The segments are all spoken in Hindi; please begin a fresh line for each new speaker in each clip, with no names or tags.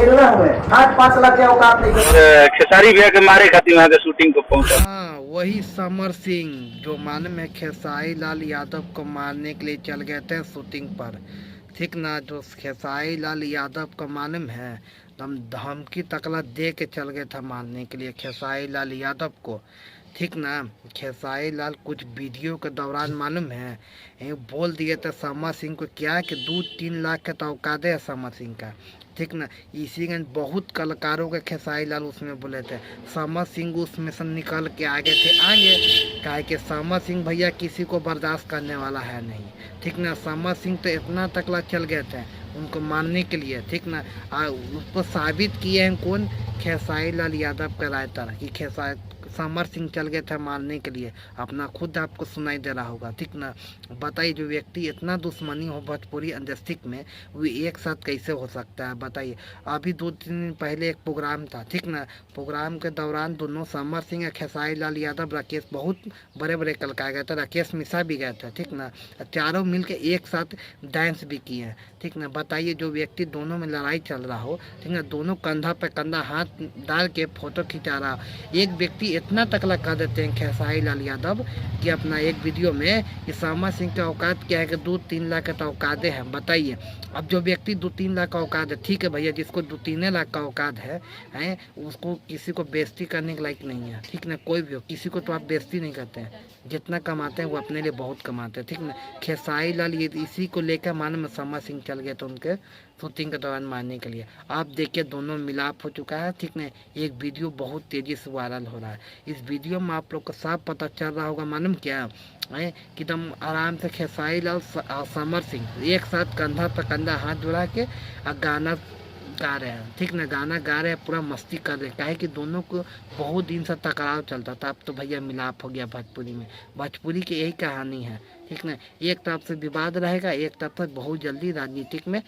गिरना हुए आज 5 लाख के औकात नहीं।
खेसारी भैया के मारे खातिर वहाँ के शूटिंग को पहुंचा।
हाँ, वही समर सिंह जो मालूम है खेसारी लाल यादव को मारने के लिए चल गए थे शूटिंग पर। ठीक ना, जो खेसारी लाल यादव को मालूम है हम धमकी तकला दे के चल गए था मारने के लिए खेसारी लाल यादव को। ठीक ना, खेसारी लाल कुछ वीडियो के दौरान मालूम है बोल दिए थे समर सिंह को क्या कि 2-3 लाख का तो औकात है समर सिंह का। ठीक ना, इसी के बहुत कलाकारों के खेसारी लाल उसमें बोले थे, समर सिंह उसमें से निकल के आगे थे आगे कहा कि समर सिंह भैया किसी को बर्दाश्त करने वाला है नहीं। ठीक ना, समर सिंह तो इतना तकला चल गए थे उनको मारने के लिए। ठीक ना, उसको साबित किए हैं कौन, खेसारी लाल यादव का रायता कि समर सिंह चल गए थे मारने के लिए, अपना खुद आपको सुनाई दे रहा होगा। ठीक ना, बताइए जो व्यक्ति इतना दुश्मनी हो भोजपुरी इंडस्ट्री में वो एक साथ कैसे हो सकता है बताइए। अभी 2-3 दिन पहले एक प्रोग्राम था। ठीक ना, प्रोग्राम के दौरान दोनों समर सिंह और खेसारी लाल यादव राकेश बहुत बड़े बड़े कलाकार गए थे, राकेश मिश्रा भी गए थे। ठीक ना, चारों मिलकर एक साथ डांस भी किए हैं। ठीक ना, बताइए जो व्यक्ति दोनों में लड़ाई चल रहा हो, ठीक ना, दोनों कंधा पे कंधा हाथ डाल के फोटो खिंचा रहा हो, एक व्यक्ति इतना तकला कर देते हैं खेसारी लाल यादव कि अपना एक वीडियो में कि समर सिंह का औकात क्या है कि 2-3 लाख का तो औकात है। बताइए, अब जो व्यक्ति 2-3 लाख का औकात है, ठीक है भैया, जिसको 2-3 लाख का औकात है उसको किसी को बेइज्जती करने के लायक नहीं है। ठीक ना, कोई भी हो, किसी को तो आप बेइज्जती नहीं करते हैं, जितना कमाते हैं वो अपने लिए बहुत कमाते हैं। ठीक ना, खेसारी लाल ये इसी को लेकर मानो में समर सिंह चल गए तो उनके शूटिंग के दौरान मारने के लिए। आप देखिए दोनों मिलाप हो चुका है। ठीक ना, एक वीडियो बहुत तेज़ी से वायरल हो रहा है। इस वीडियो में आप लोग को साफ पता चल रहा होगा मालूम क्या है कि तुम आराम से खेसारी लाल और समर सिंह एक साथ कंधा पर कंधा हाथ जुड़ा के और गाना गा रहे हैं। ठीक ना, गाना गा रहे हैं, पूरा मस्ती कर रहे हैं। काहे कि दोनों को बहुत दिन से टकराव चलता था, अब तो भैया मिलाप हो गया भोजपुरी में। भोजपुरी की यही कहानी है। ठीक ना, एक तरफ से विवाद रहेगा, एक तरफ से बहुत जल्दी राजनीतिक में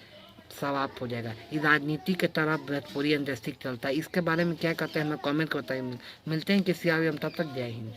समाप्त हो जाएगा। ये राजनीति के तरफ भोजपुरी इंडस्ट्री चलता है। इसके बारे में क्या कहते हैं हमें कमेंट करते हैं। मिलते हैं किसी आगे हम, तब तक जय हिंद।